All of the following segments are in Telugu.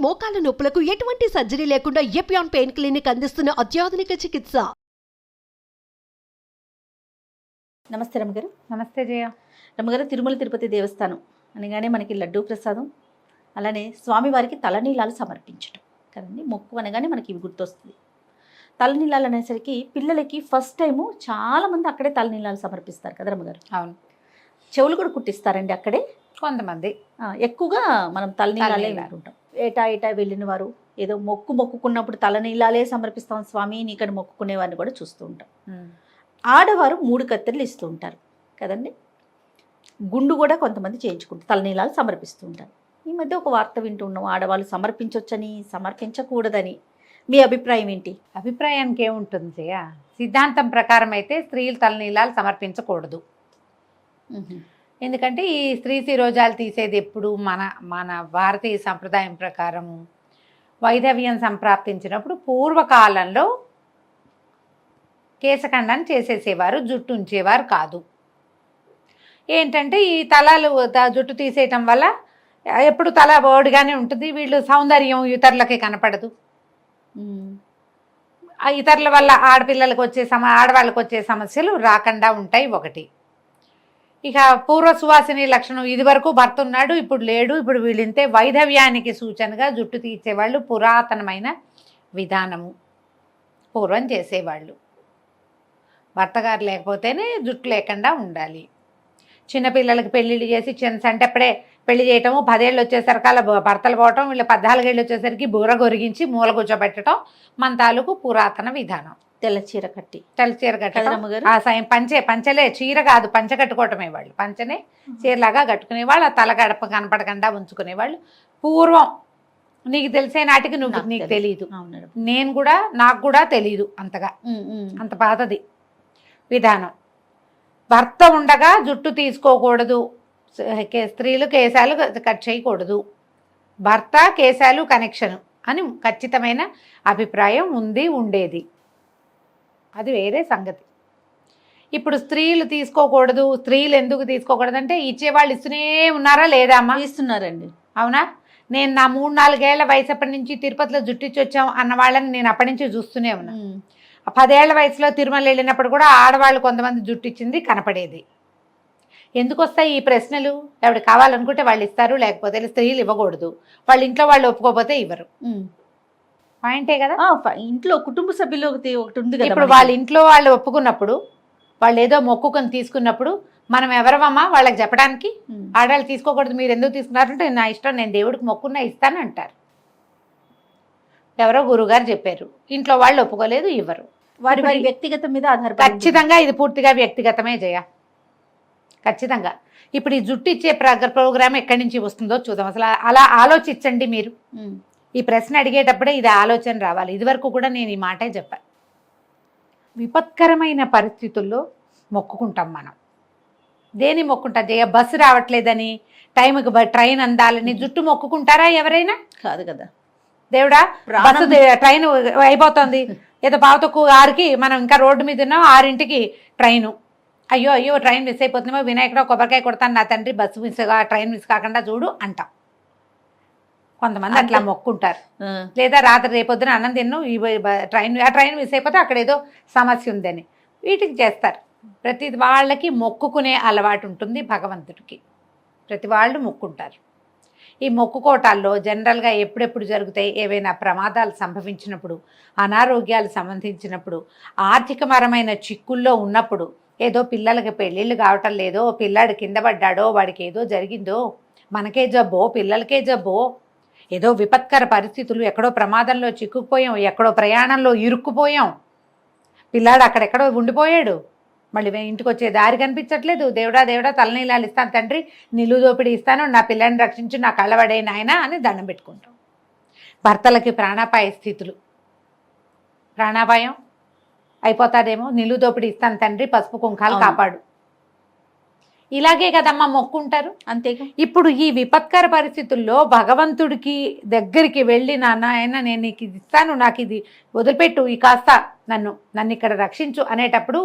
మోకాల నొప్పులకు ఎటువంటి సర్జరీ లేకుండా ఎపియాన్ పెయిన్ క్లినిక్ అందిస్తున్న అత్యాధునిక చికిత్స. నమస్తే రమ్మగారు. నమస్తే జయ. రమ్మగారు, తిరుమల తిరుపతి దేవస్థానం అనగానే మనకి లడ్డూ ప్రసాదం, అలానే స్వామివారికి తలనీలాలు సమర్పించడం కదండి. మొక్కు అనగానే మనకి ఇవి గుర్తొస్తుంది. తలనీలాలు అనేసరికి పిల్లలకి ఫస్ట్ టైము చాలామంది అక్కడే తలనీలాలు సమర్పిస్తారు కదా రమ్మగారు. అవును, చెవులు కూడా కుట్టిస్తారండి అక్కడే కొంతమంది. ఎక్కువగా మనం తలనీలాలే వింటుంటాం. ఏటా వెళ్ళిన వారు ఏదో మొక్కుకున్నప్పుడు తలనీలాలే సమర్పిస్తాం స్వామి నీకని మొక్కుకునేవారిని కూడా చూస్తూ ఉంటాం. ఆడవారు 3 కత్తెరలు ఇస్తూ ఉంటారు కదండి. గుండు కూడా కొంతమంది చేయించుకుంటారు, తలనీలాలు సమర్పిస్తూ ఉంటారు. ఈ మధ్య ఒక వార్త వింటున్నాం, ఆడవాళ్ళు సమర్పించవచ్చని సమర్పించకూడదని. మీ అభిప్రాయం ఏంటి? అభిప్రాయానికి ఏముంటుంది జయ? సిద్ధాంతం ప్రకారం అయితే స్త్రీలు తలనీలాలు సమర్పించకూడదు. ఎందుకంటే ఈ స్త్రీ శిరోజాలు తీసేది ఎప్పుడు మన భారతీయ సంప్రదాయం ప్రకారము వైధవ్యం సంప్రాప్తించినప్పుడు పూర్వకాలంలో కేశఖండాన్ని చేసేసేవారు, జుట్టు ఉంచేవారు కాదు. ఏంటంటే ఈ తలలు జుట్టు తీసేయటం వల్ల ఎప్పుడు తల బోడిగానే ఉంటుంది, వీళ్ళు సౌందర్యం ఇతరులకి కనపడదు. ఇతరుల వల్ల ఆడపిల్లలకు ఆడవాళ్ళకి వచ్చే సమస్యలు రాకుండా ఉంటాయి ఒకటి. ఇక పూర్వ సువాసిని లక్షణం, ఇది వరకు భర్త ఉన్నాడు ఇప్పుడు లేడు, ఇప్పుడు వీళ్ళింతే వైధవ్యానికి సూచనగా జుట్టు తీసేవాళ్ళు పురాతనమైన విధానము. పూర్వం చేసేవాళ్ళు భర్త గారు లేకపోతేనే జుట్టు లేకుండా ఉండాలి. చిన్నపిల్లలకి పెళ్ళిళ్ళు చేసి సంటప్పుడే పెళ్లి చేయటము, 10 ఏళ్ళు వచ్చేసరికి అలా భర్తలు పోవటం, వీళ్ళు 14 ఏళ్ళు వచ్చేసరికి బూర గొరిగించి మూల కూర్చోబెట్టడం మన తాలూకు పురాతన విధానం. తెల్ల చీర కట్టి ఆ సాయం పంచలే, చీర కాదు, పంచ కట్టుకోవటమే. వాళ్ళు పంచనే చీరలాగా కట్టుకునేవాళ్ళు, ఆ తల గడప కనపడకుండా ఉంచుకునేవాళ్ళు పూర్వం. నీకు తెలిసే నాటికి నీకు తెలియదు, నాకు కూడా తెలియదు అంతగా. అంత పాతది విధానం. భర్త ఉండగా జుట్టు తీసుకోకూడదు, స్త్రీలు కేశాలు కట్ చేయకూడదు, భర్త కేశాలు కనెక్షను అని ఖచ్చితమైన అభిప్రాయం ఉండేది. అది వేరే సంగతి. ఇప్పుడు స్త్రీలు తీసుకోకూడదు, స్త్రీలు ఎందుకు తీసుకోకూడదు అంటే ఇచ్చేవాళ్ళు ఇస్తూనే ఉన్నారా లేదా అమ్మా? ఇస్తున్నారండి. అవునా? నేను నా 3-4 ఏళ్ల వయసు అప్పటి నుంచి తిరుపతిలో జుట్టిచ్చి వచ్చాం అన్న వాళ్ళని నేను అప్పటి నుంచి చూస్తూనే ఉన్నా. 10 ఏళ్ల వయసులో తిరుమల వెళ్ళినప్పుడు కూడా ఆడవాళ్ళు కొంతమంది జుట్టిచ్చింది కనపడేది. ఎందుకు వస్తాయి ఈ ప్రశ్నలు? ఎవరు కావాలనుకుంటే వాళ్ళు ఇస్తారు, లేకపోతే స్త్రీలు ఇవ్వకూడదు, వాళ్ళ ఇంట్లో వాళ్ళు ఒప్పుకోకపోతే ఇవ్వరు. పాయింటే కదా. ఇంట్లో కుటుంబ సభ్యులు ఒకటి ఉంది కదా. ఇప్పుడు వాళ్ళ ఇంట్లో వాళ్ళు ఒప్పుకున్నప్పుడు, వాళ్ళు ఏదో మొక్కుకొని తీసుకున్నప్పుడు మనం ఎవరమమ్మా వాళ్ళకి చెప్పడానికి? ఆడవాళ్ళు తీసుకోకూడదు, మీరు ఎందుకు తీసుకున్నారంటే నా ఇష్టం, నేను దేవుడికి మొక్కున్నా ఇస్తాను అంటారు. ఎవరో గురువుగారు చెప్పారు, ఇంట్లో వాళ్ళు ఒప్పుకోలేదు, ఇవ్వరు. వారి వ్యక్తిగతం మీద ఆధారపడి. ఖచ్చితంగా ఇది పూర్తిగా వ్యక్తిగతమే జయ, ఖచ్చితంగా. ఇప్పుడు ఈ జుట్టు ఇచ్చే ప్రోగ్రామ్ ఎక్కడి నుంచి వస్తుందో చూద్దాం. అసలు అలా ఆలోచించండి మీరు. ఈ ప్రశ్న అడిగేటప్పుడే ఇది ఆలోచన రావాలి. ఇదివరకు కూడా నేను ఈ మాటే చెప్పాను. విపత్కరమైన పరిస్థితుల్లో మొక్కుకుంటాం మనం. దేని మొక్కుంటాం జయ? బస్సు రావట్లేదని, టైంకి ట్రైన్ అందాలని జుట్టు మొక్కుకుంటారా ఎవరైనా? కాదు కదా. దేవుడా బస్సు ట్రైన్ అయిపోతుంది, ఏదో 5:06కి మనం ఇంకా రోడ్డు మీద ఉన్నాం, 6ంటికి ట్రైను, అయ్యో ట్రైన్ మిస్ అయిపోతుందేమో, వినాయకుడు కొబ్బరికాయ కొడతాను నా తండ్రి, బస్సు ట్రైన్ మిస్ కాకుండా చూడు అంటాం. కొంతమంది అట్లా మొక్కుంటారు. లేదా రాత్రి రేపొద్దున అన్నం తిన్ను, ట్రైన్ మిస్ అయిపోతే అక్కడ ఏదో సమస్య ఉందని వీటికి చేస్తారు. ప్రతి వాళ్ళకి మొక్కుకునే అలవాటు ఉంటుంది భగవంతుడికి. ప్రతి వాళ్ళు మొక్కుంటారు. ఈ మొక్కుకోటాల్లో జనరల్గా ఎప్పుడెప్పుడు జరుగుతాయి? ఏవైనా ప్రమాదాలు సంభవించినప్పుడు, అనారోగ్యాలు సంబంధించినప్పుడు, ఆర్థికపరమైన చిక్కుల్లో ఉన్నప్పుడు, ఏదో పిల్లలకి పెళ్ళిళ్ళు కావటం లేదో, పిల్లాడు కింద పడ్డాడో, వాడికి ఏదో జరిగిందో, మనకే జబ్బో పిల్లలకే జబ్బో, ఏదో విపత్కర పరిస్థితులు, ఎక్కడో ప్రమాదంలో చిక్కుకుపోయాం, ఎక్కడో ప్రయాణంలో ఇరుక్కుపోయాం, పిల్లాడు అక్కడెక్కడో ఉండిపోయాడు, మళ్ళీ ఇంటికి వచ్చే దారి కనిపించట్లేదు, దేవుడా తలనీలాలు ఇస్తాను తండ్రి, నిలువు దోపిడీ ఇస్తాను, నా పిల్లని రక్షించు, నా కళ్ళబడే నాయన అని దండం పెట్టుకుంటాం. భర్తలకి ప్రాణాపాయ స్థితులు, ప్రాణాపాయం అయిపోతాదేమో, నిలువు దోపిడీ ఇస్తాను తండ్రి, పసుపు కుంకాలు కాపాడు, ఇలాగే కదమ్మా మొక్కుంటారు. అంతేగా. ఇప్పుడు ఈ విపత్కర పరిస్థితుల్లో భగవంతుడికి దగ్గరికి వెళ్ళి నాయన నేను నీకు ఇది ఇస్తాను, నాకు ఇది వదిలిపెట్టు, ఈ కాస్త నన్ను ఇక్కడ రక్షించు అనేటప్పుడు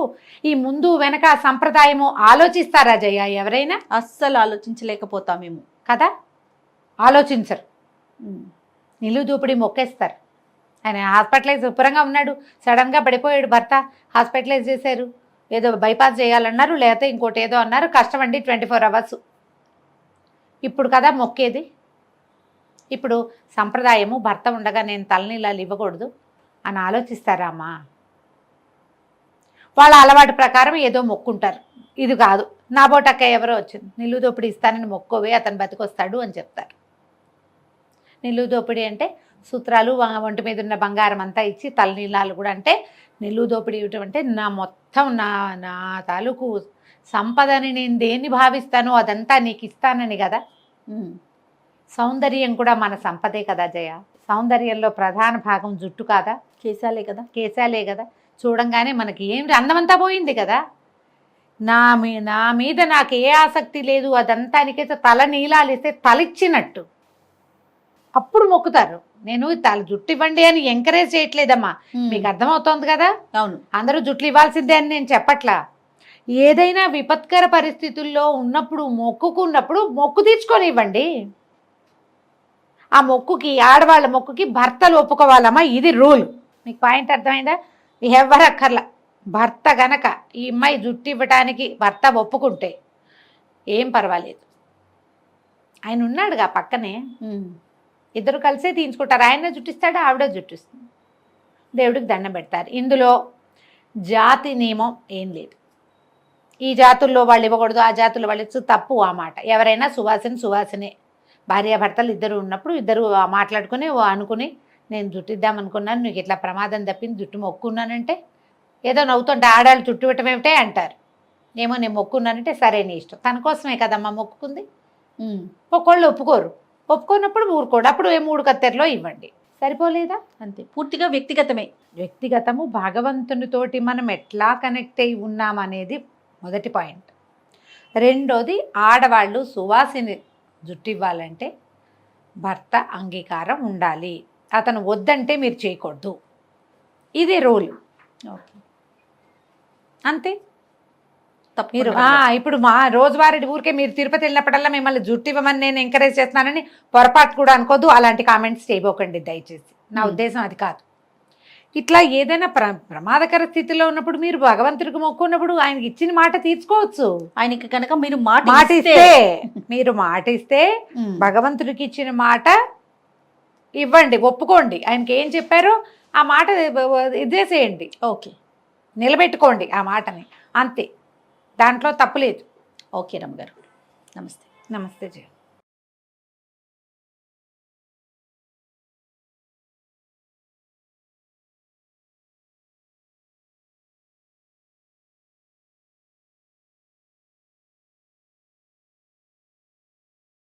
ఈ ముందు వెనక సంప్రదాయము ఆలోచిస్తారా జయ ఎవరైనా? అస్సలు ఆలోచించలేకపోతామేమో కదా, ఆలోచించరు. నిలువు దోపిడీ మొక్కేస్తారు. ఆయన హాస్పిటలైజ్ శుభ్రంగా ఉన్నాడు, సడన్గా పడిపోయాడు భర్త, హాస్పిటలైజ్ చేశారు, ఏదో బైపాస్ చేయాలన్నారు, లేకపోతే ఇంకోటి ఏదో అన్నారు, కష్టమండి 24 అవర్స్. ఇప్పుడు కదా మొక్కేది. ఇప్పుడు సంప్రదాయము భర్త ఉండగా నేను తలనీలాలు ఇవ్వకూడదు అని ఆలోచిస్తారా అమ్మా? వాళ్ళ అలవాటు ప్రకారం ఏదో మొక్కుంటారు. ఇది కాదు, నా బోటక్క ఎవరో వచ్చింది, నిలువు దోపిడీ ఇస్తానని మొక్కోవే, అతను బతికొస్తాడు అని చెప్తారు. నిలువు దోపిడీ అంటే సూత్రాలు, ఒంటి మీద ఉన్న బంగారం అంతా ఇచ్చి తలనీలాలు కూడా. అంటే నిలువు దోపిడీ ఇవ్వటం అంటే నా మొత్తం నా తాలూకు సంపదని నేను దేన్ని భావిస్తానో అదంతా నీకు ఇస్తానని కదా. సౌందర్యం కూడా మన సంపదే కదా జయ. సౌందర్యంలో ప్రధాన భాగం జుట్టు కాదా? కేశాలే కదా. కేశాలే కదా. చూడంగానే మనకి ఏం అందమంతా పోయింది కదా. నా మీద నాకు ఏ ఆసక్తి లేదు, అదంతా నీకైతే తల నీలాలు ఇస్తే తలిచ్చినట్టు అప్పుడు మొక్కుతారు. నేను జుట్టు ఇవ్వండి అని ఎంకరేజ్ చేయట్లేదమ్మా, మీకు అర్థమవుతోంది కదా. అవును, అందరూ జుట్లు ఇవ్వాల్సిందే అని నేను చెప్పట్లా. ఏదైనా విపత్కర పరిస్థితుల్లో ఉన్నప్పుడు మొక్కుకున్నప్పుడు మొక్కు తీర్చుకొని ఇవ్వండి. ఆ మొక్కుకి, ఆడవాళ్ళ మొక్కుకి భర్తలు ఒప్పుకోవాలమ్మా, ఇది రూల్. మీకు పాయింట్ అర్థమైందా? ఎవరు అక్కర్లా. భర్త గనక ఈ అమ్మాయి జుట్టు ఇవ్వటానికి భర్త ఒప్పుకుంటే ఏం పర్వాలేదు. ఆయన ఉన్నాడుగా పక్కనే, ఇద్దరు కలిసే తీయించుకుంటారు. ఆయన జుట్టిస్తాడు, ఆవిడ జుట్టిస్తుంది, దేవుడికి దండం పెడతారు. ఇందులో జాతి నియమం ఏం లేదు. ఈ జాతుల్లో వాళ్ళు ఇవ్వకూడదు, ఆ జాతుల్లో వాళ్ళు తప్పు ఆ మాట. ఎవరైనా సువాసనే. భార్యాభర్తలు ఇద్దరు ఉన్నప్పుడు ఇద్దరు మాట్లాడుకుని అనుకుని నేను జుట్టిద్దామనుకున్నాను, నీకు ఇట్లా ప్రమాదం తప్పింది, జుట్టు మొక్కున్నానంటే ఏదో నవ్వుతుంటే ఆడాళ్ళు జుట్టు పెట్టమేమిటే అంటారు. ఏమో నేను మొక్కున్నానంటే సరే నీ ఇష్టం, తన కోసమే కదమ్మా మొక్కుకుంది. ఒక్కోళ్ళు ఒప్పుకున్నప్పుడు ఊరుకోడు, అప్పుడు 3 కత్తెరలో ఇవ్వండి, సరిపోలేదా? అంతే. పూర్తిగా వ్యక్తిగతము. భగవంతునితోటి మనం ఎట్లా కనెక్ట్ అయి ఉన్నామనేది మొదటి పాయింట్. రెండోది, ఆడవాళ్ళు సువాసిని జుట్టు ఇవ్వాలంటే భర్త అంగీకారం ఉండాలి. అతను వద్దంటే మీరు చేయకూడదు, ఇది రూల్. అంతే. మీరు ఇప్పుడు మా రోజువారీ ఊరికే మీరు తిరుపతి వెళ్ళినప్పుడల్లా మిమ్మల్ని జుట్టు ఇవ్వమని నేను ఎంకరేజ్ చేస్తున్నానని పొరపాటు కూడా అనుకోద్దు. అలాంటి కామెంట్స్ చేయబోకండి దయచేసి, నా ఉద్దేశం అది కాదు. ఇట్లా ఏదైనా ప్రమాదకర స్థితిలో ఉన్నప్పుడు మీరు భగవంతుడికి మొక్కున్నప్పుడు ఆయనకి ఇచ్చిన మాట తీర్చుకోవచ్చు. ఆయనకి కనుక మీరు మీరు మాట ఇస్తే భగవంతుడికి ఇచ్చిన మాట ఇవ్వండి, ఒప్పుకోండి. ఆయనకి ఏం చెప్పారో ఆ మాట ఇదేసేయండి, ఓకే, నిలబెట్టుకోండి ఆ మాటని, అంతే. దాంట్లో తప్పులేదు. ఓకే రమ్మ గారు, నమస్తే. నమస్తే జయ.